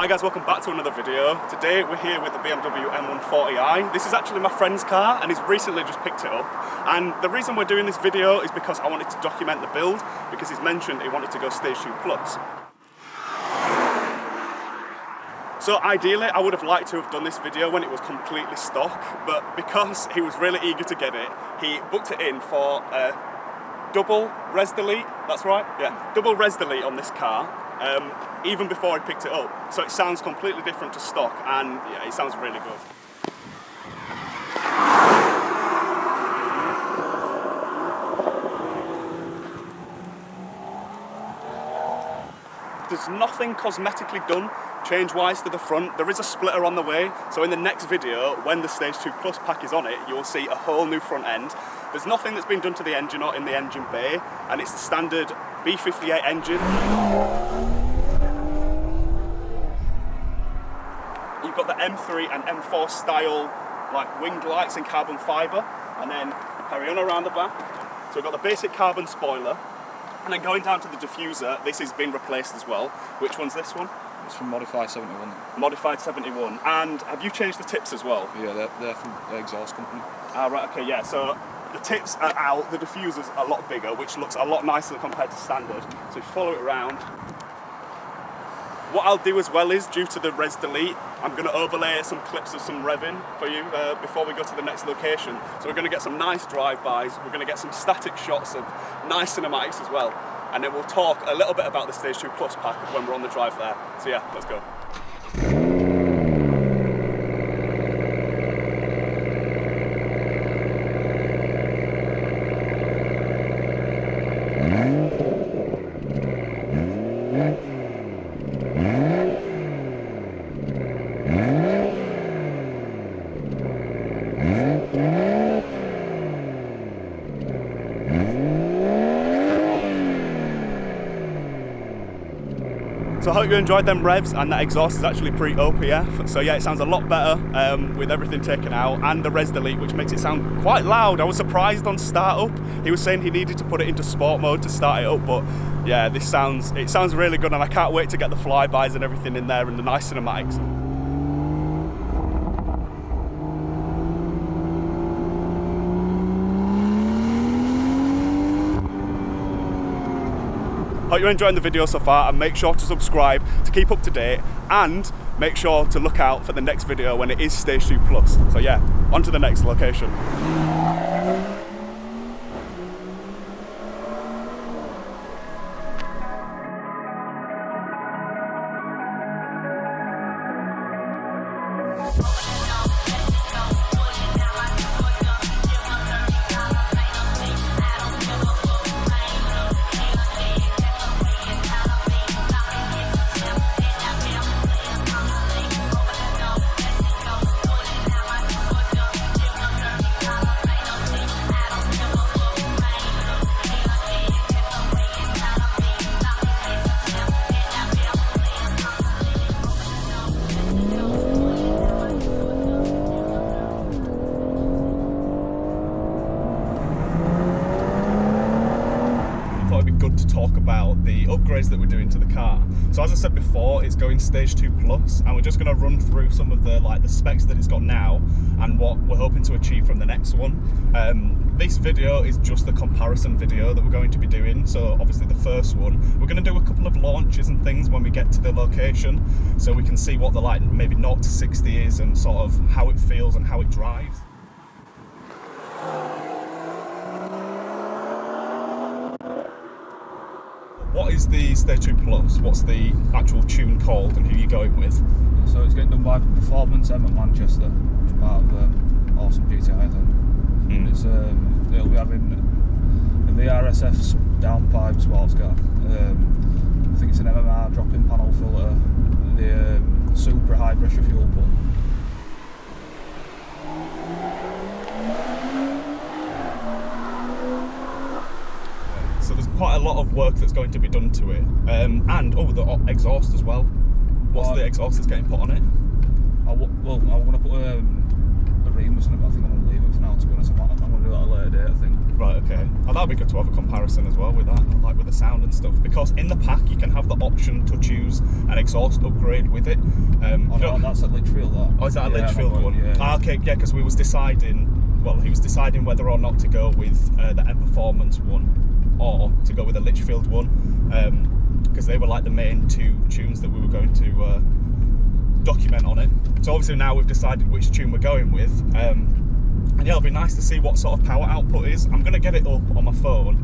Hi guys, welcome back to another video. Today we're here with the BMW M140i. This is actually my friend's car and he's recently just picked it up. And the reason we're doing this video is because I wanted to document the build, because he's mentioned he wanted to go Stage 2 Plus. So ideally I would have liked to have done this video when it was completely stock, but because he was really eager to get it, he booked it in for a double res delete, that's right? Yeah, double res delete on this car. Even before I picked it up. So it sounds completely different to stock and yeah, it sounds really good. There's nothing cosmetically done change-wise to the front. There is a splitter on the way, so in the next video, when the Stage 2 Plus pack is on it, you will see a whole new front end. There's nothing that's been done to the engine or in the engine bay, and it's the standard B58 engine. You've got the M3 and M4 style like winged lights in carbon fibre, and then carry on around the back. So we've got the basic carbon spoiler, and then going down to the diffuser, this has been replaced as well. Which one's this one? It's from Modified 71. Modified 71. And have you changed the tips as well? Yeah, they're from the exhaust company. Ah, right, okay, yeah. So the tips are out, the diffuser's a lot bigger, which looks a lot nicer compared to standard. So if you follow it around. What I'll do as well is, due to the res delete, I'm going to overlay some clips of some revving for you before we go to the next location. So we're going to get some nice drive-bys, we're going to get some static shots of nice cinematics as well. And then we'll talk a little bit about the Stage 2 Plus pack when we're on the drive there. So yeah, let's go. So I hope you enjoyed them revs, and that exhaust is actually pre-OPF. So yeah, it sounds a lot better with everything taken out, and the res delete, which makes it sound quite loud. I was surprised on startup. He was saying he needed to put it into sport mode to start it up, but yeah, it sounds really good, and I can't wait to get the flybys and everything in there and the nice cinematics. Hope you're enjoying the video so far, and make sure to subscribe to keep up to date, and make sure to look out for the next video when it is Stage 2 Plus. So yeah, on to the next location. Good to talk about the upgrades that we're doing to the car. So as I said before, it's going Stage 2 Plus, and we're just going to run through some of the specs that it's got now and what we're hoping to achieve from the next one. This video is just the comparison video that we're going to be doing. So obviously the first one, we're going to do a couple of launches and things when we get to the location, so we can see what the maybe 0 to 60 is and sort of how it feels and how it drives. What is the Stage 2 Plus? What's the actual tune called, and who are you going with? So it's getting done by Performance M at Manchester, which is part of Awesome GTI, I think. It's, it'll be having a VRSF downpipe sports car. I think it's an MMR drop-in panel filter, the super high pressure fuel pump. So there's quite a lot of work that's going to be done to it, and the exhaust as well. What's the exhaust that's getting put on it? I'm going to put a screen, wasn't it? But I think I'm going to leave it for now, to be honest. I'm going to do that at a later date, I think. Right, okay. Oh, that'd be good to have a comparison as well with that, like with the sound and stuff. Because in the pack, you can have the option to choose an exhaust upgrade with it. Oh no, that's at Lichfield, that. Oh, is that a Lichfield one? Yeah. Ah, okay, yeah, because we was deciding, well, he was deciding whether or not to go with the M Performance one or to go with the Lichfield one, because they were like the main two tunes that we were going to document on it. So obviously now we've decided which tune we're going with, and yeah, it'll be nice to see what sort of power output is. I'm going to get it up on my phone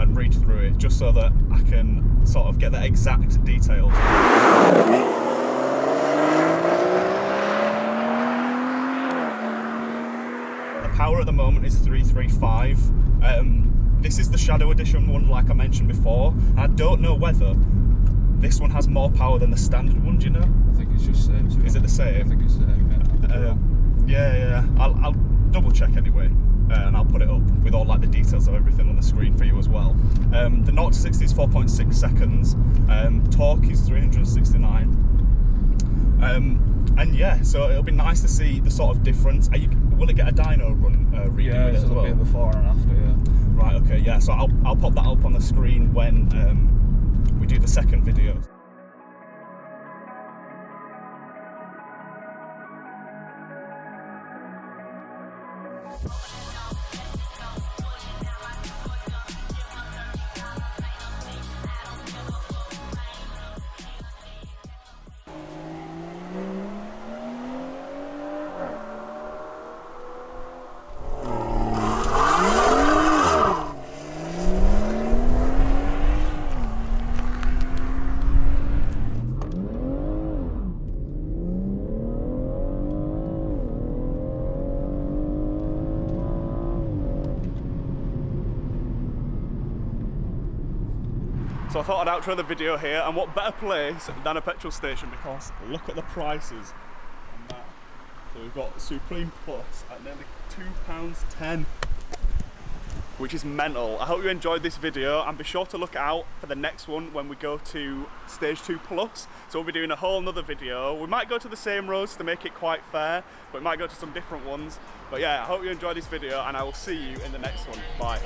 and read through it just so that I can sort of get the exact details. Power at the moment is 335. This is the Shadow Edition one, like I mentioned before. I don't know whether this one has more power than the standard one, do you know? I think it's just the same. Is it the same? I think it's the same, yeah. I'll double check anyway, and I'll put it up with all like the details of everything on the screen for you as well. The 0 to 60 is 4.6 seconds. Torque is 369. And yeah, so it'll be nice to see the sort of difference. Will it get a dyno run reading with it as well? Yeah, it'll be before and after, yeah. Right, okay, yeah, so I'll pop that up on the screen when we do the second video. So I thought I'd outro the video here, and what better place than a petrol station, because look at the prices on that. So we've got Supreme Plus at nearly £2.10, which is mental. I hope you enjoyed this video, and be sure to look out for the next one when we go to Stage 2 Plus. So we'll be doing a whole nother video. We might go to the same roads to make it quite fair, but we might go to some different ones. But yeah, I hope you enjoyed this video, and I will see you in the next one. Bye.